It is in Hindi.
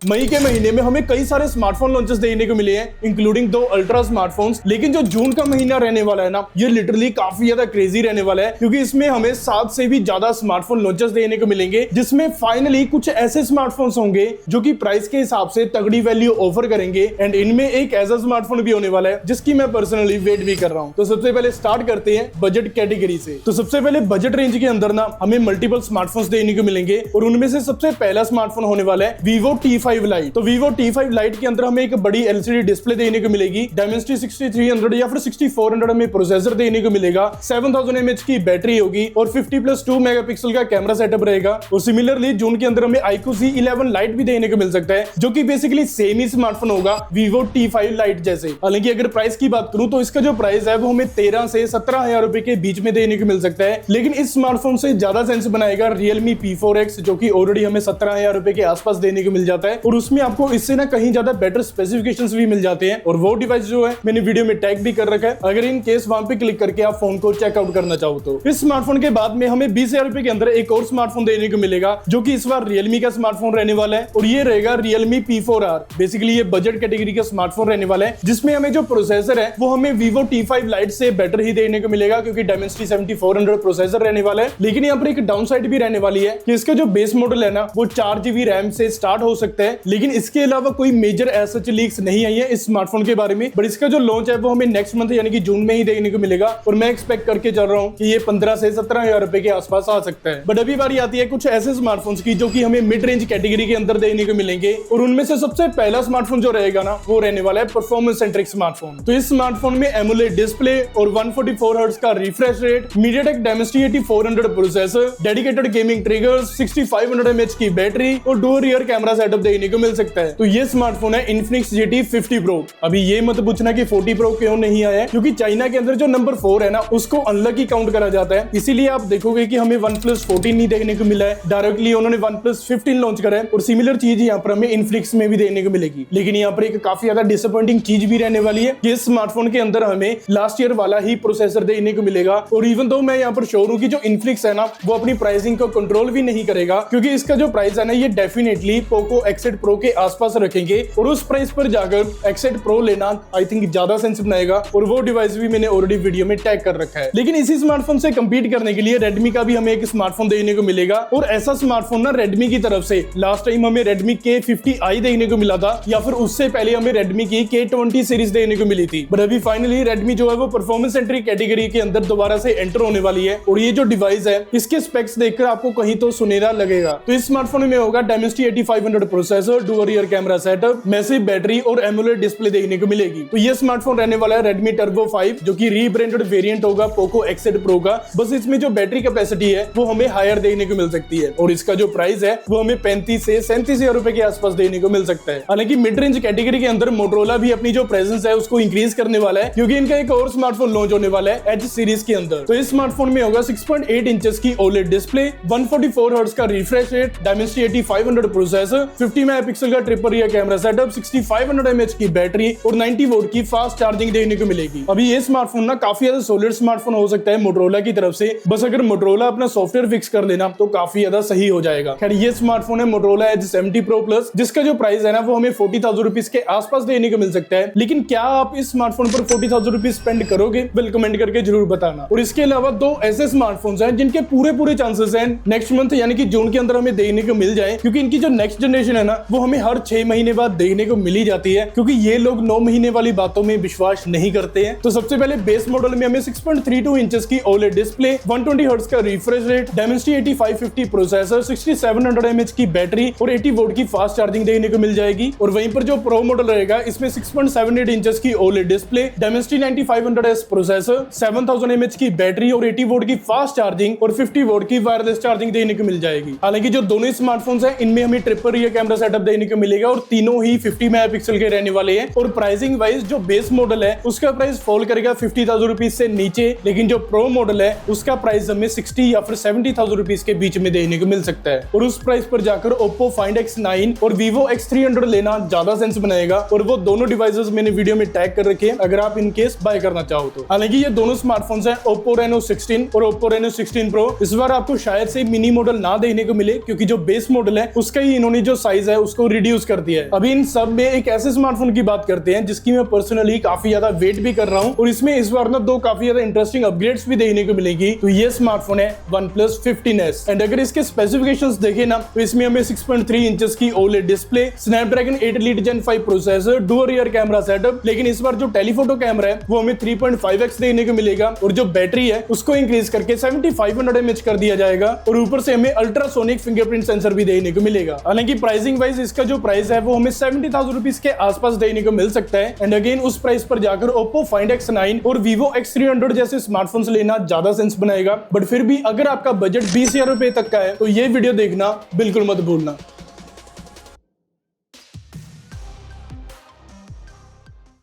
मई के महीने में हमें कई सारे स्मार्टफोन लॉन्चेस देखने को मिले हैं, इंक्लूडिंग 2 अल्ट्रा स्मार्टफोन्स। लेकिन जो जून का महीना रहने वाला है ना, ये लिटरली काफी ज्यादा क्रेजी रहने वाला है, क्योंकि इसमें हमें 7 से भी ज्यादा स्मार्टफोन लॉन्चेस देखने को मिलेंगे, जिसमें फाइनली कुछ ऐसे स्मार्टफोन्स होंगे जो कि प्राइस के हिसाब से तगड़ी वैल्यू ऑफर करेंगे। एंड इनमें एक ऐसा स्मार्टफोन भी होने वाला है जिसकी मैं पर्सनली वेट भी कर रहा हूँ। तो सबसे पहले स्टार्ट करते हैं बजट कैटेगरी से। तो सबसे पहले बजट रेंज के अंदर ना हमें मल्टीपल स्मार्टफोन्स देखने को मिलेंगे, और उनमें से सबसे पहला स्मार्टफोन होने वाला है Vivo T5 Lite। तो Vivo T5 Lite के अंदर हमें एक बड़ी LCD डिस्प्ले देखने को मिलेगी, Dimensity 6300 या फिर 6400 हमें प्रोसेसर देखने को मिलेगा, 7000 mAh की बैटरी होगी और 50+2 मेगापिक्सल का कैमरा सेटअप रहेगा। और सिमिलरली जून के अंदर हमें iQOO C11 Lite भी देखने को मिल सकता है, जो कि बेसिकली सेम ही स्मार्टफोन होगा Vivo T5 Lite जैसे। हालांकि अगर प्राइस की बात करूं तो इसका जो प्राइस है वो हमें 13 से 17,000 रुपए के बीच में देखने को मिल सकता है। लेकिन इस स्मार्टफोन से ज्यादा सेंस बनाएगा Realme P4X, जो कि ऑलरेडी हमें 17,000 रुपए के आसपास देने को मिल जाता है, और उसमें आपको इससे ना कहीं ज्यादा बेटर स्पेसिफिकेशंस भी मिल जाते हैं। और वो डिवाइस जो है मैंने वीडियो में टैग भी कर रखा है, अगर इन केस वहां पे क्लिक करके आप फोन को चेकआउट करना चाहो तो। इस स्मार्टफोन के बाद में हमें 20,000 रुपए के अंदर एक और स्मार्टफोन देने को मिलेगा, जो कि इस बार Realme का स्मार्टफोन रहने वाला है, और ये रहेगा Realme P4R। बेसिकली ये बजट कैटेगरी का स्मार्टफोन रहने वाला है, जिसमें हमें जो प्रोसेसर है वो हमें Vivo T5 Lite से बेटर ही देखने को मिलेगा, क्योंकि Dimensity 7400 प्रोसेसर रहने वाला है। लेकिन यहाँ पर एक डाउन साइड भी रहने वाली है कि इसका जो बेस मॉडल है ना वो 4GB रैम से स्टार्ट हो सकता है। लेकिन इसके अलावा कोई मेजर सच लीक्स नहीं आई है इस स्मार्टफोन के बारे में, बट इसका जो लॉन्च है वो हमें नेक्स्ट मंथ यानी कि जून में ही देखने को मिलेगा, और मैं एक्सपेक्ट करके चल रहा हूँ कि ये 15 से 17,000 रुपए के आसपास आ सकता है। बट अभी बारी आती है कुछ ऐसे स्मार्टफोन्स की जो कि हमें मिड रेंज कैटेगरी के अंदर देखने को मिलेंगे, और उनमें से सबसे पहला स्मार्टफोन जो रहेगा ना वो रहने वाला है परफॉर्मेंस सेंट्रिक स्मार्टफोन। तो इस स्मार्टफोन में एमोलेड डिस्प्ले और 144 हर्ट्ज का refresh rate, MediaTek Dimensity 8400 processor, dedicated gaming triggers, 6500 mAh की बैटरी और डुअल रियर कैमरा सेटअप देखने को मिल सकता है। तो ये स्मार्टफोन है Infinix GT 50 Pro। अभी ये मत पूछना कि 40 Pro क्यों नहीं आया है, क्योंकि चाइना के अंदर जो नंबर 4 है ना उसको अनलकी काउंट करा जाता है, इसीलिए आप देखोगे कि हमें OnePlus 14 नहीं देखने को मिला है। डायरेक्टली उन्होंने OnePlus 15 लॉन्च करा है, और सिमिलर चीज यहाँ पर हमें Infinix में भी देखने को मिलेगी। लेकिन यहाँ पर एक काफी ज्यादा डिसअपॉइंटिंग चीज भी रहने वाली है कि इस स्मार्टफोन के अंदर हमें लास्ट ईयर वाला ही प्रोसेसर देखने को मिलेगा। और इवन दो मैं यहाँ पर श्योर हूँ कि जो Infinix है ना वो अपनी प्राइसिंग को कंट्रोल भी नहीं करेगा, क्योंकि इसका जो प्राइस है ना ये डेफिनेटली पोको X8 Pro के आसपास रखेंगे, और उस प्राइस पर जाकर X8 Pro लेना आई थिंक ज्यादा सेंस बनाएगा। और वो डिवाइस भी मैंने ऑलरेडी वीडियो में टैग कर रखा है। लेकिन इसी स्मार्टफोन से कंपीट करने के लिए Redmi का भी हमें एक स्मार्टफोन देखने को मिलेगा, और ऐसा स्मार्टफोन ना Redmi की तरफ से लास्ट टाइम हमें Redmi K50i देखने को मिला था, या फिर उससे पहले हमें Redmi की K20 सीरीज देखने को मिली थी। बट अभी फाइनली Redmi जो है वो परफॉर्मेंस सेंट्रिक कैटेगरी के अंदर दोबारा से एंटर होने वाली है, और ये जो डिवाइस है इसके स्पेक्स देखकर आपको कहीं तो सुनहरा लगेगा। तो इस स्मार्टफोन में होगा Dimensity 8500 processor, dual rear camera setup, massive battery और एमोलेड डिस्प्ले देखने को मिलेगी। तो ये स्मार्टफोन रहने वाला है Redmi Turbo 5, जो कि रीब्रांडेड वेरिएंट होगा पोको X8 Pro का। बस इसमें जो बैटरी कैपेसिटी है वो हमें हायर देखने को मिल सकती है, और इसका जो प्राइस है वो हमें 35 से 37,000 रुपए के आसपास देखने को मिल सकता है। हालांकि मिड रेंज कैटेगरी के अंदर मोटोरोला भी अपनी जो प्रेजेंस है उसको इंक्रीज करने वाला है, क्योंकि इनका एक और स्मार्टफोन लॉन्च होने वाला है एज सीरीज के अंदर। तो इस स्मार्टफोन में होगा 6.8 इंचेस की OLED डिस्प्ले, 144 हर्ट्ज का refresh rate, Dimensity 8500 processor, 50 megapixel का triple rear camera setup, 6500 mAh की बैटरी और 90 वोल्ट की फास्ट चार्जिंग देखने को मिलेगी। अभी ये स्मार्टफोन ना काफी ज्यादा सॉलिड स्मार्टफोन हो सकता है मोटोरोला की तरफ से, बस अगर मोटोरोला अपना सॉफ्टवेयर फिक्स कर देना तो काफी ज्यादा सही हो जाएगा। खैर ये स्मार्टफोन है मोटोरोला एज 70 Pro Plus, जिसका जो प्राइस है ना वो हमें 40,000 रुपीज के आसपास देखने को मिल सकता है। लेकिन क्या आप इस स्मार्टफोन पर 40,000 रुपीज स्पेंड करोगे? बिल कमेंट करके जरूर बताना। और इसके अलावा 2 ऐसे स्मार्टफोन्स हैं जिनके पूरे चांसेस हैं नेक्स्ट मंथ यानी कि जून के अंदर हमें देखने को मिल जाए, क्योंकि इनकी जो नेक्स्ट जनरेशन है ना वो हमें हर 6 महीने बाद देखने को मिली जाती है, क्योंकि ये लोग 9 महीने वाली बातों में विश्वास नहीं करते हैं। तो सबसे पहले बेस मॉडल में हमें 6.32 इंचेस की OLED डिस्प्ले, 120 हर्ट्ज का refresh rate, Dimensity 8550 processor, 6700 mAh की बैटरी और 80 वोल्ट की फास्ट चार्जिंग देखने को मिल जाएगी। और वहीं पर जो प्रो मॉडल रहेगा इसमें 6.78 इंचेस की OLED display, Dimensity 9500S processor, 7000 mAh की बैटरी और 80 वोल्ट की फास्ट चार्जिंग और 50 वोल्ट की वायरलेस चार्जिंग देखने को मिल जाएगी। हालांकि जो दोनों स्मार्टफोन्स हैं इनमें हमें ट्रिपल रियर कैमरा सेटअप देखने को मिलेगा, और तीनों ही 50 मेगापिक्सल के रहने वाले हैं। और प्राइसिंग वाइज जो बेस मॉडल है उसका प्राइस फॉल करेगा 50,000 रुपीज से नीचे, लेकिन जो प्रो मॉडल है उसका प्राइस हमें 60 या फिर 70,000 रुपीज के बीच में देखने को मिल सकता है। और उस प्राइस पर जाकर Oppo Find X9 और Vivo X300 लेना ज्यादा सेंस बनाएगा, और वो दोनों डिवाइसेस मैंने वीडियो में टैग कर रखे हैं अगर आप इनकेस बाय करना चाहो तो। हालांकि ये दोनों स्मार्टफोन्स हैं Oppo Reno 16 और Oppo Reno 16 Pro। इस बार आपको शायद से मिनी मॉडल ना देखने को मिले, क्योंकि जो बेस मॉडल है उसका ही इन्होंने जो साइज प्राइस है उसको रिड्यूस कर दिया है। अभी इन सब में एक ऐसे स्मार्टफोन की बात करते हैं जिसकी मैं पर्सनली काफी ज्यादा वेट भी कर रहा हूँ, और इसमें इस बार ना दो काफी ज्यादा इंटरेस्टिंग अपग्रेड्स भी देखने को मिलेगी। तो ये स्मार्टफोन है OnePlus 15s। एंड अगर इसके स्पेसिफिकेशंस देखें ना तो इसमें हमें 6.3 इंचेस की OLED display, Snapdragon 8 Elite Gen 5 processor, dual rear camera setup, लेकिन इस बार जो टेलीफोटो कैमरा है वो हमें 3.5x देखने को मिलेगा, और जो बैटरी है उसको इंक्रीज करके 7500 mAh कर दिया जाएगा, और ऊपर से हमें अल्ट्रासोनिक फिंगरप्रिंट सेंसर भी देखने को मिलेगा। हालांकि प्राइसिंग वाइज इसका जो प्राइस है वो हमें 70,000 रुपीज के आसपास देखने को मिल सकता है। एंड अगेन उस प्राइस पर जाकर Oppo Find X9 और Vivo X300 जैसे स्मार्टफोन्स लेना ज्यादा सेंस बनाएगा। बट फिर भी अगर आपका बजट 20,000 रुपए तक का है तो ये वीडियो देखना बिल्कुल मत भूलना।